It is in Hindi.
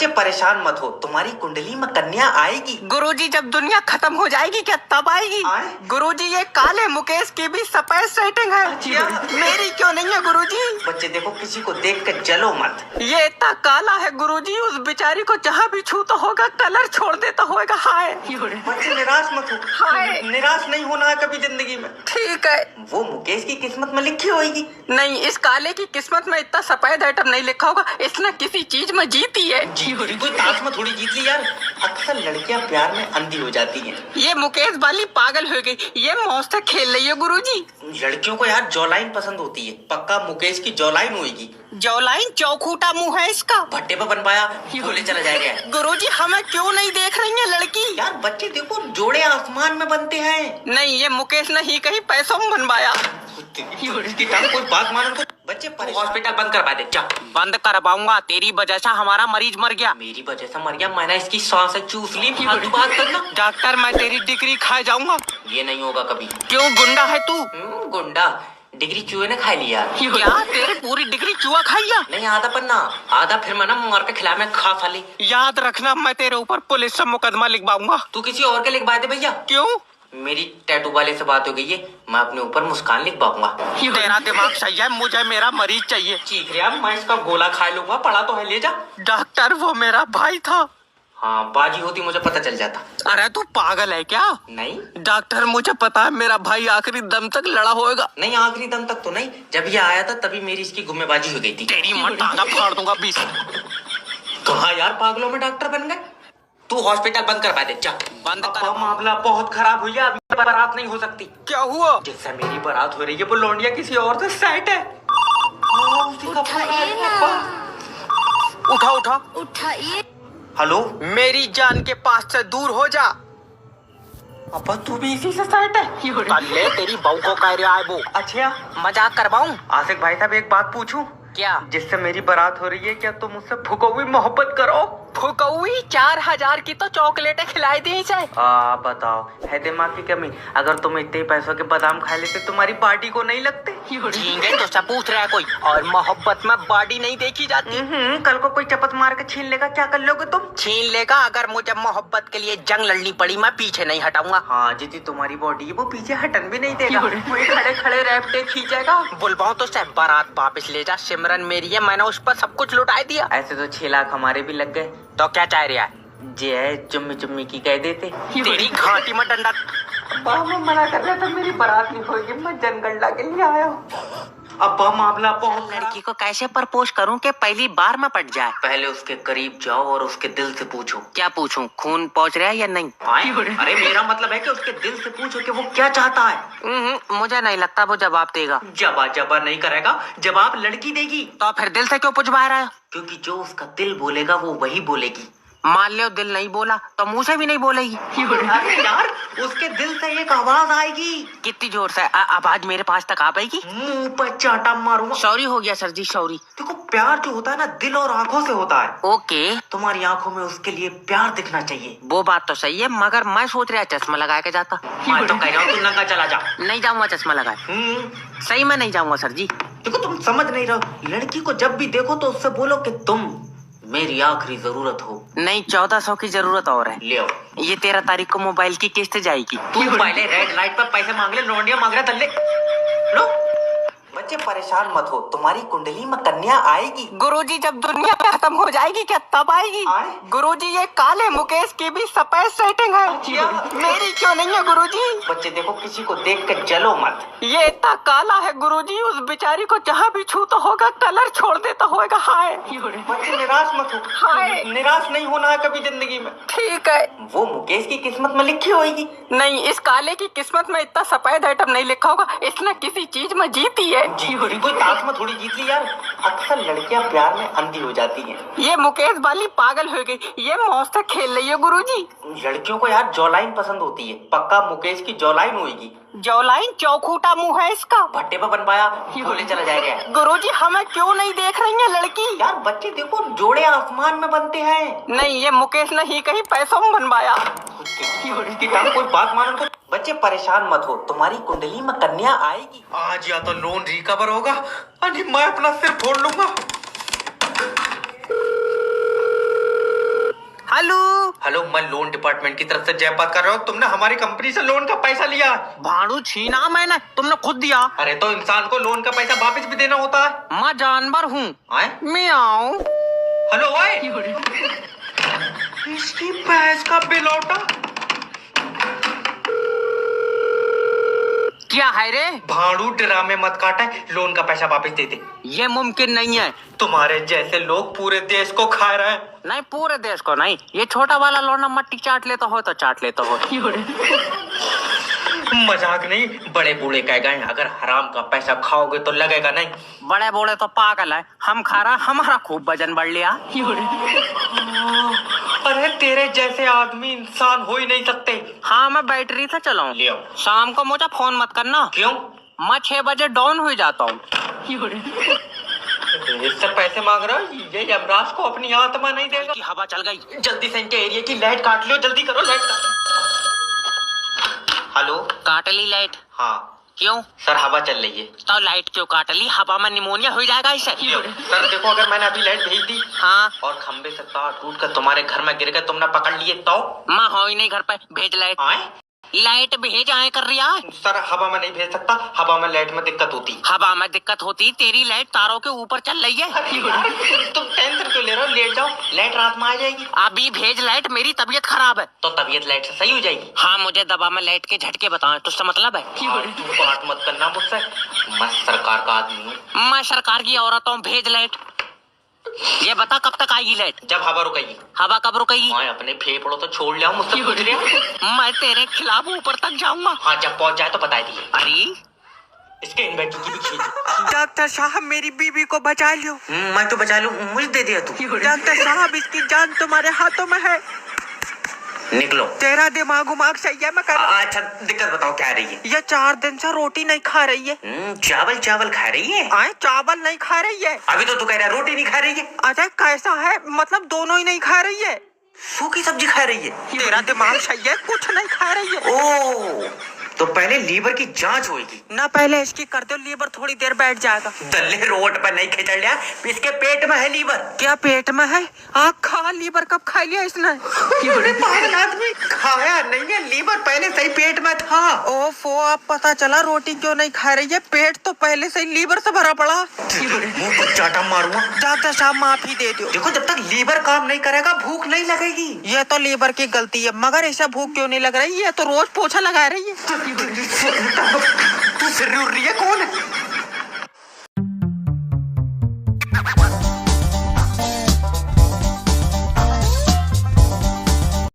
बच्चे परेशान मत हो, तुम्हारी कुंडली में कन्या आएगी। गुरुजी जब दुनिया खत्म हो जाएगी क्या तब आएगी? गुरुजी ये काले मुकेश की भी सफेद सेटिंग है, मेरी क्यों नहीं है गुरुजी? बच्चे देखो, किसी को देख कर जलो मत। ये इतना काला है गुरुजी, उस बेचारी को जहाँ भी छूता होगा कलर छोड़ देता होगा। हाय बच्चे निराश मत हो, हाय निराश नहीं होना है कभी जिंदगी में। ठीक है, वो मुकेश की किस्मत में लिखी होगी। नहीं, इस काले की किस्मत में इतना सफेद आइटम नहीं लिखा होगा, इसने किसी चीज में जीती है। कोई ताश में थोड़ी जीत ली यार, अक्सर लड़कियां प्यार में अंधी हो जाती हैं। ये मुकेश वाली पागल हो गई, ये मौज से खेल रही है गुरुजी। लड़कियों को यार जॉलाइन पसंद होती है, पक्का मुकेश की जॉलाइन होगी। जॉलाइन चौखूटा मुंह है इसका, भट्टे पे बन पाया बोले चला जाएगा। गुरुजी हमें क्यों नहीं देख रही है लड़की? यार बच्चे देखो, जोड़े आसमान में बनते हैं। नहीं, ये मुकेश ने ही कहीं पैसों में बनवाया। कोई बात मानो तो बच्चे हॉस्पिटल बंद करवा दे। बंद करवाऊंगा, तेरी वजह से हमारा मरीज मर गया। मेरी वजह से मर गया? मैंने इसकी सांसें चूस ली। बात करना डॉक्टर, मैं तेरी डिग्री खा जाऊंगा। ये नहीं होगा कभी। क्यों, गुंडा है तू? गुंडा? डिग्री चूहे ने खा लिया। क्या तेरी पूरी डिग्री चूहा खा लिया? नहीं, आधा पन्ना, आधा फिर मैं ना मार के खिला, मैं खा साली। याद रखना, मैं तेरे ऊपर पुलिस से मुकदमा लिखवाऊंगा। तू किसी और के लिखवा दे भैया। क्यों? मेरी टैटू वाले से बात हो गई है, मैं अपने ऊपर मुस्कान लिखवाऊंगा। तेरा दिमाग सही है, मुझे मेरा मरीज चाहिए। चीख रहा, मैं इसका गोला खा लूंगा, पड़ा तो है, ले जा। डॉक्टर, वो मेरा भाई था। हाँ, बाजी होती मुझे पता चल जाता। अरे तू पागल है क्या? नहीं डॉक्टर, मुझे पता है मेरा भाई आखिरी दम तक लड़ा होगा। नहीं, आखिरी दम तक तो नहीं, जब ये आया था तभी मेरी इसकी गुम्मेबाजी हो गई थी। तेरी मां टांगा फाड़ दूंगा 20। कहा यार, पागलों में डॉक्टर बन गए। तू हॉस्पिटल बंद करवा दे, जा। बंद कर। मामला बहुत खराब हुई है, अभी बारात नहीं हो सकती। क्या हुआ? जिससे मेरी बारात हो रही है वो लौंडिया किसी और से सेट है। उठा उठा उठाइए। हेलो, मेरी जान के पास से दूर हो जा। अब तू भी इसी से सेट है? ले तेरी बहू को कह रहा है वो। अच्छा, मजाक करवाऊं? आशिक भाई साहब, एक बात पूछूं? क्या? जिससे मेरी बारात हो रही है, क्या तुम मुझसे फुकौई मोहब्बत करो? फुकौई 4000 की तो चॉकलेटें खिलाई दी इसे। बताओ, है दिमाग की कमी? अगर तुम इतने पैसों के बादाम खा लेते तुम्हारी पार्टी को नहीं लगते? झींगे तो सब पूछ रहा है कोई, और मोहब्बत में बॉडी नहीं देखी जाती। कल को कोई चपत मार के छीन लेगा, क्या कर लोगे तुम? छीन लेगा, अगर मुझे मोहब्बत के लिए जंग लड़नी पड़ी मैं पीछे नहीं हटाऊंगा। हाँ, जितनी तुम्हारी बॉडी है वो पीछे हटन भी नहीं देगा, वही खड़े खड़े रैपटे खींचेगा। बुलवाऊं तो सब बारात वापस ले जा, सिमरन मेरी है, मैंने उस पर सब कुछ लुटा दिया। ऐसे तो 6 लाख हमारे भी लग गए। तो क्या चाह रहा है? जे है चुम्मी चुम्मी की कह देते। तेरी घाटी में डंडा। मैं मना कर रहा था, मेरी बारात नहीं होगी, मैं जनगणना के लिए आया हूँ। अब मामला बहुत। लड़की को कैसे प्रपोज करूं कि पहली बार में पट जाए? पहले उसके करीब जाओ और उसके दिल से पूछो। क्या पूछूं, खून पहुंच रहा है या नहीं? अरे मेरा मतलब है कि उसके दिल से पूछो कि वो क्या चाहता है। मुझे नहीं लगता वो जवाब देगा। जवाब नहीं करेगा, जवाब लड़की देगी। तो फिर दिल से क्यों पूछवा रहा है? क्योंकि जो उसका दिल बोलेगा वो वही बोलेगी। मान लो दिल नहीं बोला तो मुंह से भी नहीं बोलेगी। अरे यार, उसके दिल से एक आवाज आएगी। कितनी जोर से? आवाज मेरे पास तक आ पाएगी? मुंह पर चाटा मारूंगा। सॉरी हो गया सर जी, सॉरी। देखो, प्यार जो होता है ना, दिल और आंखों से होता है। ओके, तुम्हारी आंखों में उसके लिए प्यार दिखना चाहिए। वो बात तो सही है, मगर मैं सोच रहा चश्मा लगा के जाता। मैं तो कह रहा हूँ तू नंगा चला जा। नहीं जाऊंगा चश्मा लगाए। सही में नहीं जाऊंगा सर जी। देखो, तुम समझ नहीं रहो, लड़की को जब भी देखो तो उससे बोलो कि तुम मेरी आखिरी जरूरत हो। नहीं, 1400 की जरूरत और है। ले आओ। ये 13 तारीख को मोबाइल की किस्त जाएगी। तू पहले रेड लाइट पर पैसे मांग ले, लौंडिया मांग रहा तल्ले। लो बच्चे, परेशान मत हो, तुम्हारी कुंडली में कन्या आएगी। गुरुजी जब दुनिया खत्म हो जाएगी क्या तब आएगी? गुरुजी ये काले मुकेश की भी सफेद सेटिंग है, मेरी क्यों नहीं है गुरुजी? बच्चे देखो, किसी को देख कर जलो मत। ये इतना काला है गुरुजी, उस बेचारी को जहाँ भी छूता होगा कलर छोड़ देता होगा। हाय बच्चे, निराश मत हो। हाय, निराश नहीं होना है कभी जिंदगी में। ठीक है, वो मुकेश की किस्मत में लिखी होगी। नहीं, इस काले की किस्मत में इतना सफेद आइटम नहीं लिखा होगा, इसने किसी चीज में जीती है। कोई ताश में थोड़ी जीत ली यार, अक्सर लड़कियां प्यार में अंधी हो जाती हैं। ये मुकेश वाली पागल हो गई, ये मौज से खेल रही है गुरुजी। लड़कियों को यार जॉलाइन पसंद होती है, पक्का मुकेश की जॉलाइन होगी। जॉलाइन चौखूटा मुंह है इसका, भट्टे पे बन पाया बोले चला जाएगा। गुरुजी हमें क्यों नहीं देख रही है लड़की? यार बच्चे देखो, जोड़े आसमान में बनते हैं। नहीं, ये मुकेश ने ही कहीं पैसों में बनवाया। कोई बात मानो तो बच्चे परेशान मत हो, तुम्हारी कुंडली में कन्या आएगी। आज या तो लोन रिकवर होगा, मैं अपना सिर फोड़ लूंगा। हेलो। हेलो, मैं लोन डिपार्टमेंट की तरफ से जय बात कर रहा हूँ। तुमने हमारी कंपनी से लोन का पैसा लिया। भाड़ू छीना मैंने, तुमने खुद दिया। अरे तो इंसान को लोन का पैसा वापस भी देना होता है। मैं जानवर हूँ। आए? म्याऊं। हेलो ओए, इसकी भैंस का बिलौटा। क्या है रे? भाड़ू ड्रामे मत काटे, लोन का पैसा वापस दे दे। ये मुमकिन नहीं है। तुम्हारे जैसे लोग पूरे देश को खा रहे हैं। नहीं, पूरे देश को नहीं, ये छोटा वाला लौंडा मट्टी चाट लेता हो तो चाट लेता हो। मजाक नहीं, बड़े बूढ़े कह गए अगर हराम का पैसा खाओगे तो लगेगा नहीं। बड़े बूढ़े तो पागल है, हम खा रहा, हमारा खूब वजन बढ़ लिया। अरे तेरे जैसे आदमी इंसान हो ही नहीं सकते। हाँ, मैं बैटरी से चलाऊं। ले आओ। शाम को मुझे फोन मत करना। क्यों? मैं 6 बजे डाउन हो जाता हूँ। इससे पैसे मांग रहा है, ये यमराज को अपनी आत्मा नहीं देगा। की हवा चल गई। जल्दी से इनके एरिया की लाइट काट लो, जल्दी करो लाइट काट। हेलो। काट ली लाइट? हाँ क्यों? सर, हवा चल रही है। तो लाइट क्यों काट ली? हवा में निमोनिया हो जाएगा इससे। सर देखो, अगर मैंने अभी लाइट भेज दी हाँ, और खंबे से तार टूट कर तुम्हारे घर में गिर गए, तुमने पकड़ लिए तो? मैं हो ही नहीं घर पे, भेज लाइट। आए? लाइट भेज आए कर रही है। सर हवा में नहीं भेज सकता, हवा में लाइट में दिक्कत होती। हवा में दिक्कत होती, तेरी लाइट तारों के ऊपर चल रही है। तुम टेंशन क्यों ले रहे हो? लेट जाओ, लाइट रात में आ जाएगी। अभी भेज लाइट, मेरी तबीयत खराब है। तो तबीयत लाइट से सही हो जाएगी। हाँ, मुझे दबा में लाइट के झटके बताओ, तुझसे मतलब है? तू बात मत करना मुझसे, मैं सरकार का आदमी हूँ। मैं सरकार की औरत हूँ, भेज लाइट। ये बता कब तक आएगी लाइट? जब हवा रुकेगी। हवा कब रुकेगी? मैं अपने फेफड़ों तो छोड़ लिया, मुझसे पूछ रहे। मैं तेरे खिलाफ ऊपर तक जाऊंगा। हाँ, जब पहुंच जाए तो बता दिए। अरे इसके इन्वर्टर की भी खींच। डॉक्टर साहब, मेरी बीवी को बचा लियो। मैं तो बचा लूं, मुझे दे दिया तू। डॉक्टर साहब, इसकी जान तुम्हारे हाथों में है। निकलो। तेरा दिमाग उमाग सही है? मैं कर अच्छा दिक्कत बताओ क्या रही है? ये 4 दिन से रोटी नहीं खा रही है। चावल चावल खा रही है? आए, चावल नहीं खा रही है। अभी तो तू कह रहा है रोटी नहीं खा रही है। अच्छा, कैसा है? मतलब दोनों ही नहीं खा रही है। सूखी सब्जी खा रही है? तेरा दिमाग सही है, कुछ नहीं खा रही है। ओ, तो पहले लीवर की जांच होगी ना, पहले इसकी कर दो, लीवर थोड़ी देर बैठ जाएगा। दल्ले रोड पर नहीं खिंचड़ लिया, इसके पेट में है लीवर। क्या पेट में है? आग खा, लीवर कब खा लिया इसने? पागल आदमी, खाया नहीं है, लीवर पहले से ही पेट में था। ओफो, अब पता चला रोटी क्यों नहीं खा रही है। पेट तो पहले से ही लीवर से भरा पड़ा। मुंह को चाटा मारूंगा। डॉक्टर साहब, माफी दे दो। देखो, जब तक लीवर काम नहीं करेगा भूख नहीं लगेगी। ये तो लीवर की गलती है, मगर ऐसा भूख क्यों नहीं लग रही है? तो रोज पोछा लगा रही है। तू सिर उड़ रही है? कौन है?